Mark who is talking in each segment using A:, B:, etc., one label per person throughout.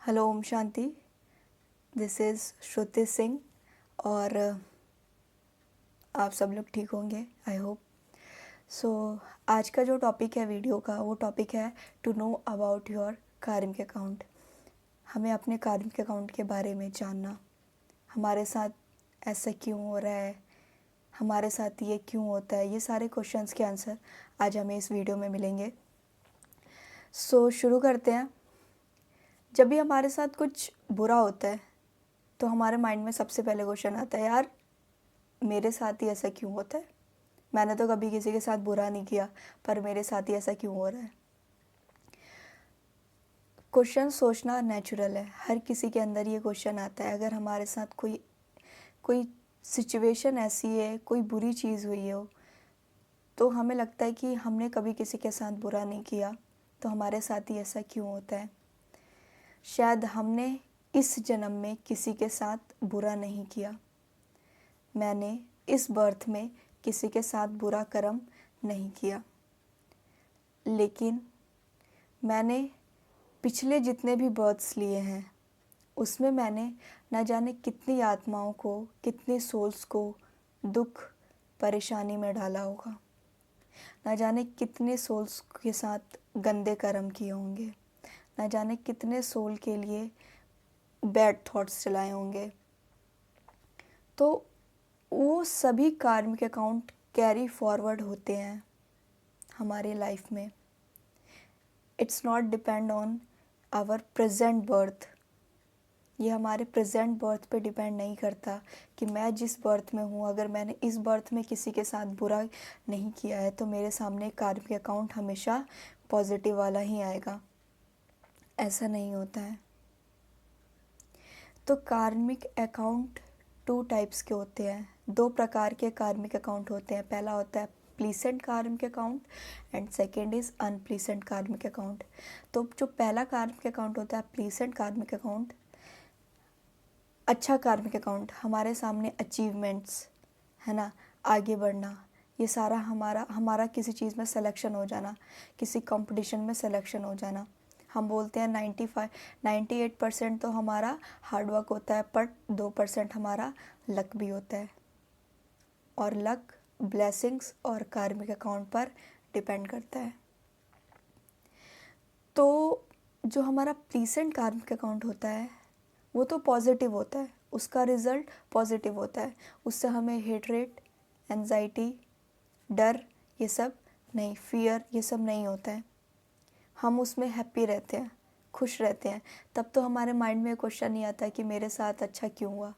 A: Hello Om Shanti. This is Shruti Singh और आप सब लोग ठीक होंगे, आई होप सो। आज का जो टॉपिक है वीडियो का, वो टॉपिक है to know about your karmic account. हमें अपने कार्मिक अकाउंट के बारे में जानना, हमारे साथ ऐसा क्यों हो रहा है, हमारे साथ ये क्यों होता है, ये सारे क्वेश्चंस के आंसर आज हमें इस वीडियो में मिलेंगे। सो शुरू करते हैं। जब भी हमारे साथ कुछ बुरा होता है तो हमारे माइंड में सबसे पहले क्वेश्चन आता है, यार मेरे साथ ही ऐसा क्यों होता है। मैंने तो कभी किसी के साथ बुरा नहीं किया, पर मेरे साथ ही ऐसा क्यों हो रहा है। क्वेश्चन सोचना नेचुरल है, हर किसी के अंदर ये क्वेश्चन आता है। अगर हमारे साथ कोई कोई सिचुएशन ऐसी है, कोई बुरी चीज़ हुई हो, तो हमें लगता है कि हमने कभी किसी के साथ बुरा नहीं किया, तो हमारे साथ ही ऐसा क्यों होता है। शायद हमने इस जन्म में किसी के साथ बुरा नहीं किया, मैंने इस बर्थ में किसी के साथ बुरा कर्म नहीं किया, लेकिन मैंने पिछले जितने भी बर्थ्स लिए हैं उसमें मैंने न जाने कितनी आत्माओं को, कितनी सोल्स को दुख परेशानी में डाला होगा। न जाने कितने सोल्स के साथ गंदे कर्म किए होंगे, न जाने कितने सोल के लिए बैड थॉट्स चलाए होंगे। तो वो सभी कार्मिक अकाउंट कैरी फॉरवर्ड होते हैं हमारे लाइफ में। It's not depend on our present birth. ये हमारे प्रेजेंट बर्थ पे डिपेंड नहीं करता कि मैं जिस बर्थ में हूँ, अगर मैंने इस बर्थ में किसी के साथ बुरा नहीं किया है तो मेरे सामने कार्मिक अकाउंट हमेशा पॉजिटिव वाला ही आएगा। ऐसा नहीं होता है। तो कार्मिक अकाउंट 2 टाइप्स के होते हैं, 2 प्रकार के कार्मिक अकाउंट होते हैं। पहला होता है pleasant karmic account and second is unpleasant karmic account. तो जो पहला कार्मिक अकाउंट होता है प्लीसेंट कार्मिक अकाउंट, अच्छा कार्मिक अकाउंट, हमारे सामने अचीवमेंट्स है ना, आगे बढ़ना, ये सारा हमारा किसी चीज़ में सिलेक्शन हो जाना, किसी कंपटीशन में सिलेक्शन हो जाना। हम बोलते हैं 98% तो हमारा हार्डवर्क होता है, पर 2% हमारा लक भी होता है। और लक, ब्लेसिंग्स और कार्मिक अकाउंट पर डिपेंड करता है। तो जो हमारा प्लीसेंट कार्मिक अकाउंट होता है वो तो पॉजिटिव होता है, उसका रिज़ल्ट पॉजिटिव होता है। उससे हमें हेटरेट, एंजाइटी, डर, ये सब नहीं, फियर, ये सब नहीं होता है। हम उसमें हैप्पी रहते हैं, खुश रहते हैं। तब तो हमारे माइंड में क्वेश्चन नहीं आता है कि मेरे साथ अच्छा क्यों हुआ,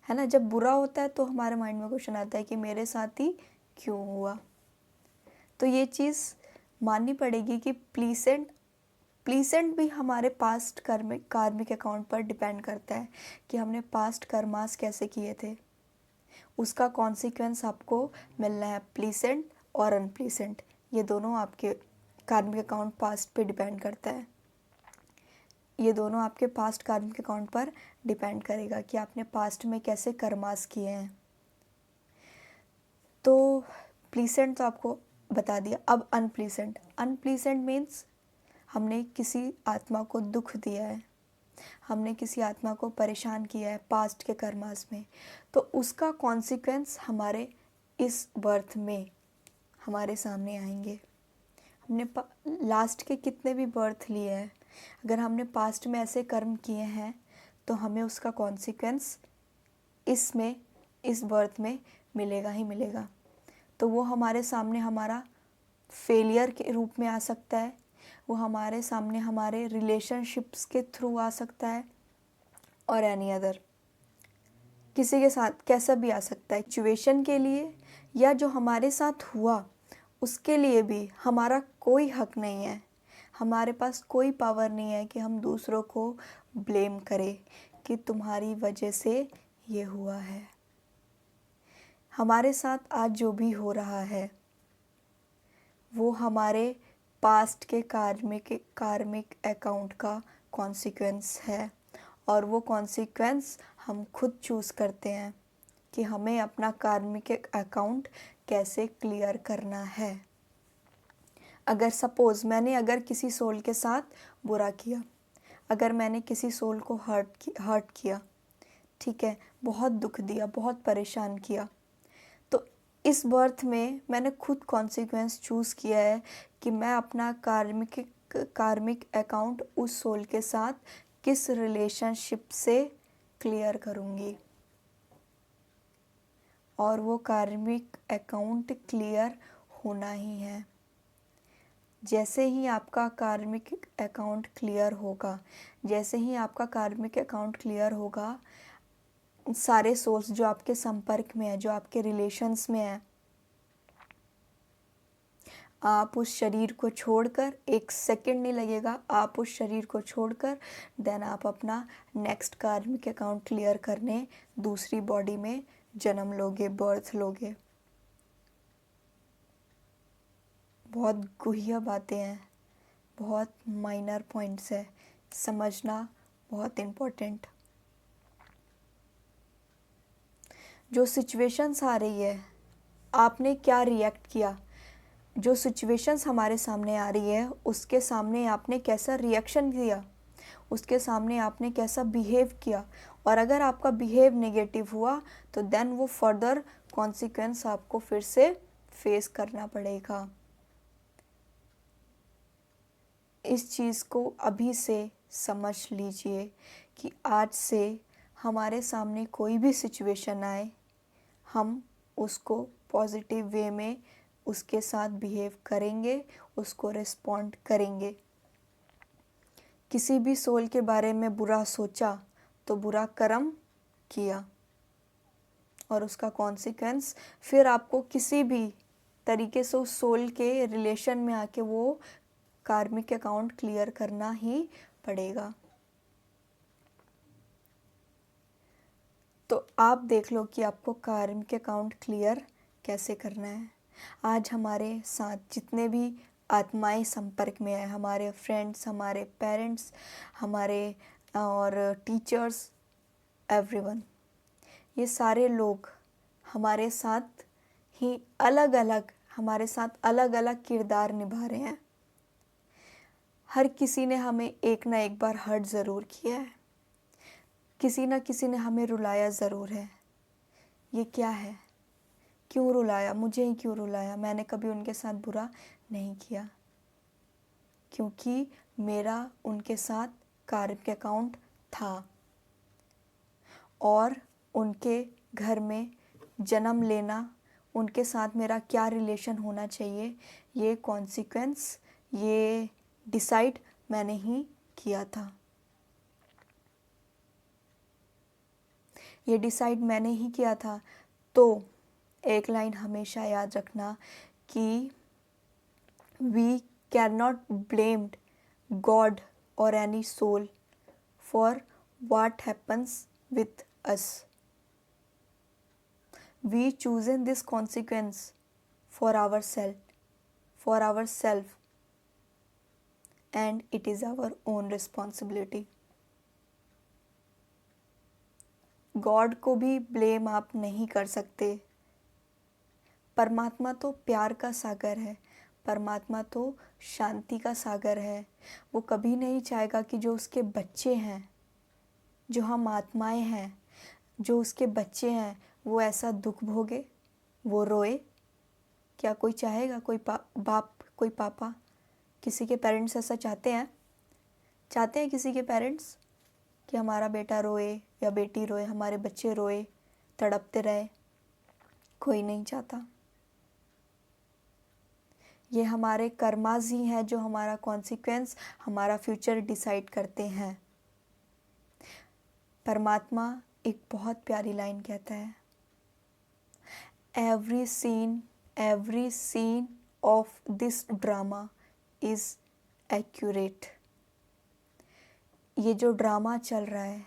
A: है ना। जब बुरा होता है तो हमारे माइंड में क्वेश्चन आता है कि मेरे साथ ही क्यों हुआ। तो ये चीज़ माननी पड़ेगी कि प्लीसेंट भी हमारे पास्ट कार्मिक अकाउंट पर डिपेंड करता है कि हमने पास्ट कर्मास कैसे किए थे, उसका कॉन्सिक्वेंस आपको मिलना है। प्लीसेंट और अनप्लीसेंट, ये दोनों आपके कार्मिक अकाउंट पास्ट पे डिपेंड करता है। ये दोनों आपके पास्ट कार्मिक अकाउंट पर डिपेंड करेगा कि आपने पास्ट में कैसे कर्मास किए हैं। तो प्लीसेंट तो आपको बता दिया। अब अनप्लीसेंट मीन्स हमने किसी आत्मा को दुख दिया है, हमने किसी आत्मा को परेशान किया है पास्ट के कर्मास में, तो उसका कॉन्सिक्वेंस हमारे इस बर्थ में हमारे सामने आएंगे। हमने लास्ट के कितने भी बर्थ लिए हैं, अगर हमने पास्ट में ऐसे कर्म किए हैं तो हमें उसका कॉन्सिक्वेंस इस बर्थ में मिलेगा ही मिलेगा। तो वो हमारे सामने हमारा फेलियर के रूप में आ सकता है, वो हमारे सामने हमारे रिलेशनशिप्स के थ्रू आ सकता है, और एनी अदर किसी के साथ कैसा भी आ सकता है। सिचुएशन के लिए या जो हमारे साथ हुआ उसके लिए भी हमारा कोई हक नहीं है, हमारे पास कोई पावर नहीं है कि हम दूसरों को ब्लेम करें कि तुम्हारी वजह से ये हुआ है। हमारे साथ आज जो भी हो रहा है वो हमारे पास्ट के कार्मिक अकाउंट का कॉन्सिक्वेंस है, और वो कॉन्सिक्वेंस हम खुद चूज़ करते हैं कि हमें अपना कार्मिक अकाउंट कैसे क्लियर करना है। अगर सपोज़ मैंने किसी सोल के साथ बुरा किया, अगर मैंने किसी सोल को हर्ट किया, ठीक है, बहुत दुख दिया, बहुत परेशान किया, तो इस बर्थ में मैंने खुद कॉन्सिक्वेंस चूज़ किया है कि मैं अपना कार्मिक अकाउंट उस सोल के साथ किस रिलेशनशिप से क्लियर करूँगी, और वो कार्मिक अकाउंट क्लियर होना ही है। जैसे ही आपका कार्मिक अकाउंट क्लियर होगा, जैसे ही आपका कार्मिक अकाउंट क्लियर होगा, सारे सोल्स जो आपके संपर्क में है, जो आपके रिलेशंस में है, आप उस शरीर को छोड़कर, एक सेकंड नहीं लगेगा, आप उस शरीर को छोड़कर देन आप अपना नेक्स्ट कार्मिक अकाउंट क्लियर करने दूसरी बॉडी में जन्म लोगे, बर्थ लोगे। बहुत गुह्य बातें हैं, बहुत माइनर पॉइंट्स है, समझना बहुत इम्पोर्टेंट। जो सिचुएशंस आ रही है, आपने क्या रिएक्ट किया, जो सिचुएशंस हमारे सामने आ रही है उसके सामने आपने कैसा रिएक्शन दिया, उसके सामने आपने कैसा बिहेव किया, और अगर आपका बिहेव नेगेटिव हुआ तो देन वो फर्दर कॉन्सिक्वेंस आपको फिर से फेस करना पड़ेगा। इस चीज़ को अभी से समझ लीजिए कि आज से हमारे सामने कोई भी सिचुएशन आए, हम उसको पॉजिटिव वे में उसके साथ बिहेव करेंगे, उसको रिस्पॉन्ड करेंगे। किसी भी सोल के बारे में बुरा सोचा तो बुरा कर्म किया, और उसका कॉन्सिक्वेंस फिर आपको किसी भी तरीके से उस सोल के रिलेशन में आके वो कार्मिक अकाउंट क्लियर करना ही पड़ेगा। तो आप देख लो कि आपको कार्मिक अकाउंट क्लियर कैसे करना है। आज हमारे साथ जितने भी आत्माएं संपर्क में है, हमारे फ्रेंड्स, हमारे पेरेंट्स, हमारे और टीचर्स, एवरीवन, ये सारे लोग हमारे साथ ही हमारे साथ अलग अलग किरदार निभा रहे हैं। हर किसी ने हमें एक ना एक बार हर्ट ज़रूर किया है, किसी न किसी ने हमें रुलाया ज़रूर है। ये क्या है, क्यों रुलाया, मुझे ही क्यों रुलाया, मैंने कभी उनके साथ बुरा नहीं किया, क्योंकि मेरा उनके साथ कार्मिक अकाउंट था, और उनके घर में जन्म लेना, उनके साथ मेरा क्या रिलेशन होना चाहिए, ये कॉन्सिक्वेंस, ये डिसाइड मैंने ही किया था। ये डिसाइड मैंने ही किया था। तो एक लाइन हमेशा याद रखना कि we can not blamed God और any soul for what happens with us. We chosen this consequence for ourselves, and it is our own responsibility. God को भी ब्लेम आप नहीं कर सकते। परमात्मा तो प्यार का सागर है, परमात्मा तो शांति का सागर है। वो कभी नहीं चाहेगा कि जो उसके बच्चे हैं, जो हम आत्माएं हैं, जो उसके बच्चे हैं, वो ऐसा दुख भोगे, वो रोए। क्या कोई चाहेगा? कोई बाप, कोई पापा, किसी के पेरेंट्स ऐसा चाहते हैं किसी के पेरेंट्स कि हमारा बेटा रोए या बेटी रोए, हमारे बच्चे रोए, तड़पते रहे? कोई नहीं चाहता। ये हमारे कर्मास ही हैं जो हमारा कॉन्सिक्वेंस, हमारा फ्यूचर डिसाइड करते हैं। परमात्मा एक बहुत प्यारी लाइन कहता है, every scene of this drama is accurate. ये जो ड्रामा चल रहा है,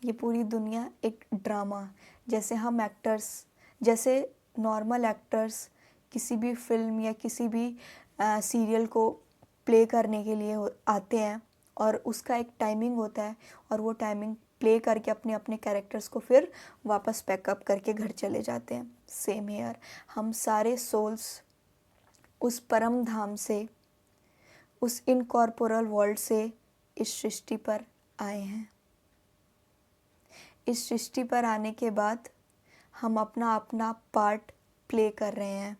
A: ये पूरी दुनिया एक ड्रामा, जैसे हम एक्टर्स, जैसे नॉर्मल एक्टर्स किसी भी फिल्म या किसी भी सीरियल को प्ले करने के लिए आते हैं, और उसका एक टाइमिंग होता है, और वो टाइमिंग प्ले करके अपने अपने कैरेक्टर्स को फिर वापस पैकअप करके घर चले जाते हैं। सेम हेयर, हम सारे सोल्स उस परम धाम से, उस इनकॉर्पोरल वर्ल्ड से इस सृष्टि पर आए हैं। इस सृष्टि पर आने के बाद हम अपना अपना पार्ट प्ले कर रहे हैं।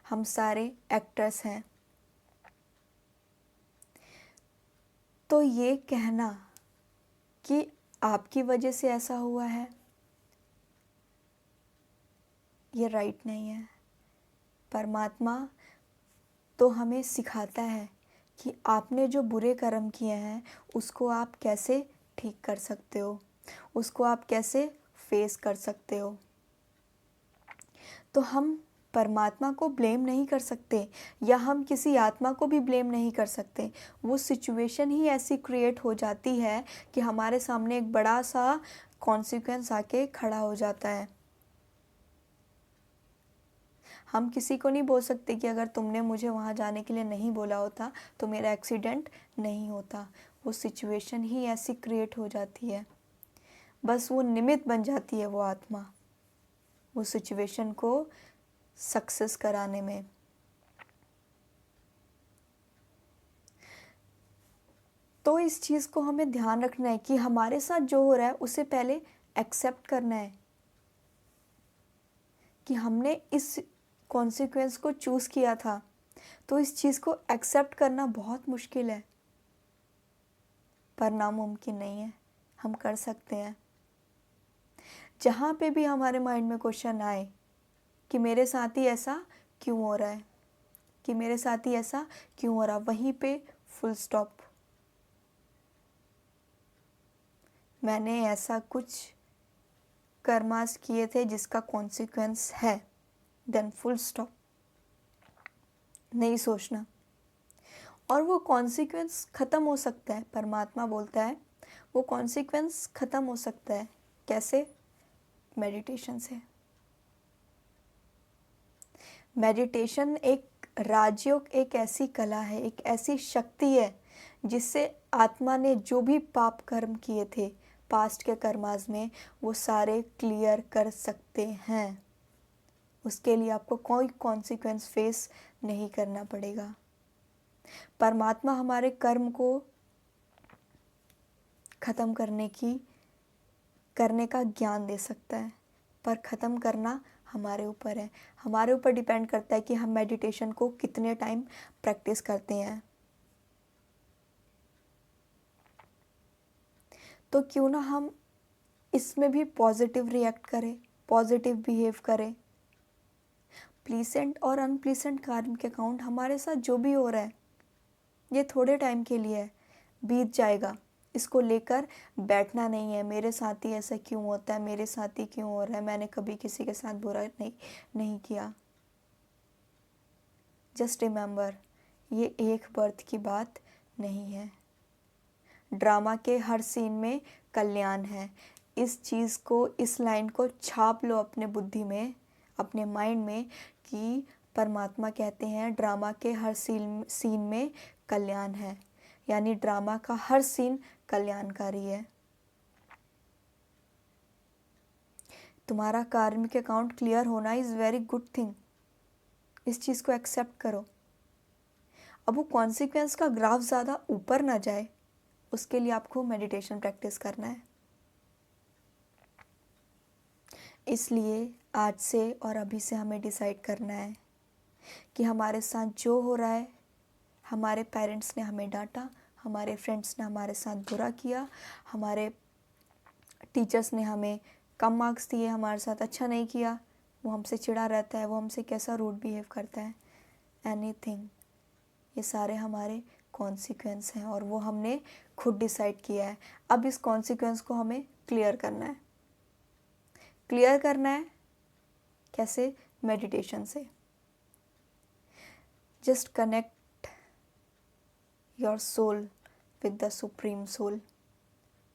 A: हम सारे एक्टर्स हैं। तो ये कहना कि आपकी वजह से ऐसा हुआ है, ये राइट नहीं है। परमात्मा तो हमें सिखाता है कि आपने जो बुरे कर्म किए हैं उसको आप कैसे ठीक कर सकते हो, उसको आप कैसे फेस कर सकते हो। तो हम परमात्मा को ब्लेम नहीं कर सकते या हम किसी आत्मा को भी ब्लेम नहीं कर सकते। वो सिचुएशन ही ऐसी क्रिएट हो जाती है कि हमारे सामने एक बड़ा सा कॉन्सिक्वेंस आके खड़ा हो जाता है। हम किसी को नहीं बोल सकते कि अगर तुमने मुझे वहाँ जाने के लिए नहीं बोला होता तो मेरा एक्सीडेंट नहीं होता। वो सिचुएशन ही ऐसी क्रिएट हो जाती है, बस वो निमित्त बन जाती है वो आत्मा वो सिचुएशन को सक्सेस कराने में। तो इस चीज़ को हमें ध्यान रखना है कि हमारे साथ जो हो रहा है उसे पहले एक्सेप्ट करना है कि हमने इस कॉन्सिक्वेंस को चूज़ किया था। तो इस चीज़ को एक्सेप्ट करना बहुत मुश्किल है, पर नामुमकिन नहीं है, हम कर सकते हैं। जहाँ पे भी हमारे माइंड में क्वेश्चन आए कि मेरे साथ ही ऐसा क्यों हो रहा है, कि मेरे साथ ही ऐसा क्यों हो रहा, वहीं पे फुल स्टॉप। मैंने ऐसा कुछ कर्मास किए थे जिसका कॉन्सिक्वेंस है, देन फुल स्टॉप। नहीं सोचना। और वो कॉन्सिक्वेंस ख़त्म हो सकता है, परमात्मा बोलता है वो कॉन्सिक्वेंस ख़त्म हो सकता है। कैसे? मेडिटेशन से। मेडिटेशन एक राजयोग, एक ऐसी कला है, एक ऐसी शक्ति है जिससे आत्मा ने जो भी पाप कर्म किए थे पास्ट के कर्मास में वो सारे क्लियर कर सकते हैं। उसके लिए आपको कोई कॉन्सिक्वेंस फेस नहीं करना पड़ेगा। परमात्मा हमारे कर्म को ख़त्म करने का ज्ञान दे सकता है, पर ख़त्म करना हमारे ऊपर है। हमारे ऊपर डिपेंड करता है कि हम मेडिटेशन को कितने टाइम प्रैक्टिस करते हैं। तो क्यों ना हम इसमें भी पॉजिटिव रिएक्ट करें, पॉजिटिव बिहेव करें। प्लीसेंट और अनप्लीसेंट कर्म के अकाउंट हमारे साथ जो भी हो रहा है ये थोड़े टाइम के लिए है, बीत जाएगा। इसको लेकर बैठना नहीं है, मेरे साथ ही ऐसा क्यों होता है, मेरे साथ ही क्यों हो रहा है, मैंने कभी किसी के साथ बुरा नहीं किया। जस्ट रिमेंबर, ये एक बर्थ की बात नहीं है। ड्रामा के हर सीन में कल्याण है। इस चीज़ को, इस लाइन को छाप लो अपने बुद्धि में, अपने माइंड में कि परमात्मा कहते हैं ड्रामा के हर सीन में कल्याण है, यानी ड्रामा का हर सीन कल्याणकारी है। तुम्हारा कार्मिक अकाउंट क्लियर होना इज़ वेरी गुड थिंग। इस चीज़ को एक्सेप्ट करो। अब वो कॉन्सिक्वेंस का ग्राफ ज़्यादा ऊपर ना जाए, उसके लिए आपको मेडिटेशन प्रैक्टिस करना है। इसलिए आज से और अभी से हमें डिसाइड करना है कि हमारे साथ जो हो रहा है, हमारे पेरेंट्स ने हमें डांटा, हमारे फ्रेंड्स ने हमारे साथ बुरा किया, हमारे टीचर्स ने हमें कम मार्क्स दिए, हमारे साथ अच्छा नहीं किया, वो हमसे चिढ़ा रहता है, वो हमसे कैसा रूड बिहेव करता है, एनीथिंग, ये सारे हमारे कॉन्सिक्वेंस हैं और वो हमने खुद डिसाइड किया है। अब इस कॉन्सिक्वेंस को हमें क्लियर करना है। क्लियर करना है कैसे? मेडिटेशन से। Just connect your soul with the supreme soul.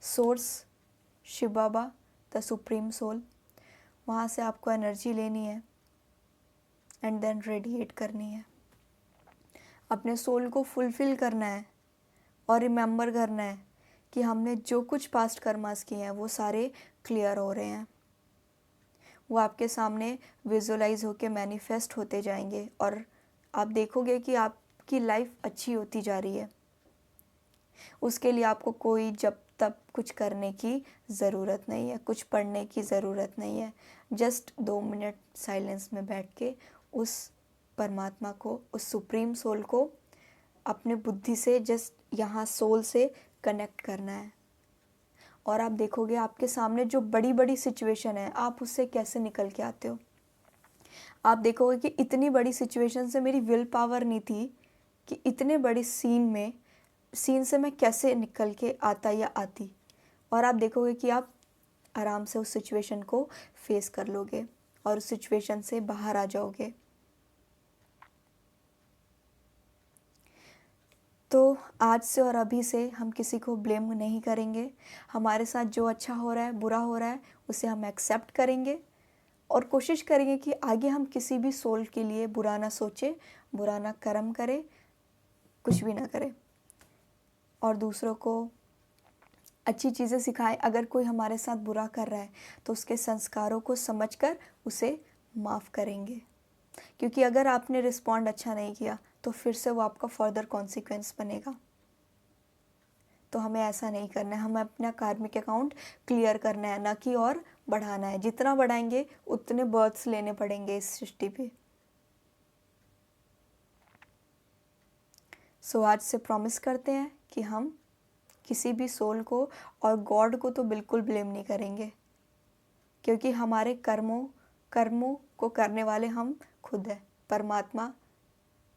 A: Source Shiv Baba, the supreme soul, वहाँ से आपको एनर्जी लेनी है एंड देन रेडिएट करनी है। अपने सोल को फुलफिल करना है और रिमेंबर करना है कि हमने जो कुछ पास्ट कर्मास किए हैं वो सारे क्लियर हो रहे हैं। वो आपके सामने विजुअलाइज होके मैनिफेस्ट होते जाएंगे और आप देखोगे कि आपकी लाइफ अच्छी होती जा रही है। उसके लिए आपको कोई जब तब कुछ करने की ज़रूरत नहीं है, कुछ पढ़ने की ज़रूरत नहीं है। जस्ट 2 मिनट साइलेंस में बैठ के उस परमात्मा को, उस सुप्रीम सोल को अपने बुद्धि से जस्ट यहाँ सोल से कनेक्ट करना है। और आप देखोगे आपके सामने जो बड़ी बड़ी सिचुएशन है, आप उससे कैसे निकल के आते हो। आप देखोगे कि इतनी बड़ी सिचुएशन से मेरी विल पावर नहीं थी कि इतने बड़े सीन से मैं कैसे निकल के आता या आती। और आप देखोगे कि आप आराम से उस सिचुएशन को फेस कर लोगे और उस सिचुएशन से बाहर आ जाओगे। तो आज से और अभी से हम किसी को ब्लेम नहीं करेंगे। हमारे साथ जो अच्छा हो रहा है, बुरा हो रहा है, उसे हम एक्सेप्ट करेंगे और कोशिश करेंगे कि आगे हम किसी भी सोल के लिए बुरा ना सोचे, बुरा ना कर्म करें, कुछ भी ना करें और दूसरों को अच्छी चीज़ें सिखाएं। अगर कोई हमारे साथ बुरा कर रहा है तो उसके संस्कारों को समझकर उसे माफ़ करेंगे, क्योंकि अगर आपने रिस्पॉन्ड अच्छा नहीं किया तो फिर से वो आपका फर्दर कॉन्सिक्वेंस बनेगा। तो हमें ऐसा नहीं करना है, हमें अपना कार्मिक अकाउंट क्लियर करना है, ना कि और बढ़ाना है। जितना बढ़ाएंगे उतने बर्थ्स लेने पड़ेंगे इस सृष्टि पे। सो आज से प्रॉमिस करते हैं कि हम किसी भी सोल को और गॉड को तो बिल्कुल ब्लेम नहीं करेंगे, क्योंकि हमारे कर्मों को करने वाले हम खुद हैं। परमात्मा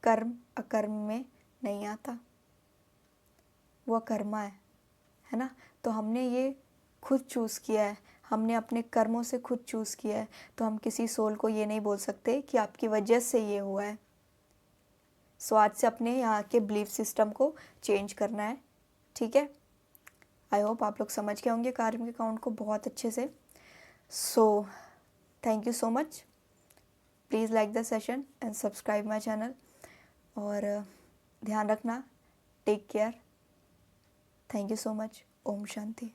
A: कर्म अकर्म में नहीं आता, वो कर्मा है ना। तो हमने ये खुद चूज़ किया है, हमने अपने कर्मों से खुद चूज़ किया है। तो हम किसी सोल को ये नहीं बोल सकते कि आपकी वजह से ये हुआ है। सो आज से अपने यहाँ के बिलीफ सिस्टम को चेंज करना है, ठीक है। आई होप आप लोग समझ गए होंगे कार्मिक अकाउंट को बहुत अच्छे से। So thank you so much. Please like the session and subscribe my channel. और ध्यान रखना, take care. Thank you so much. ओम शांति।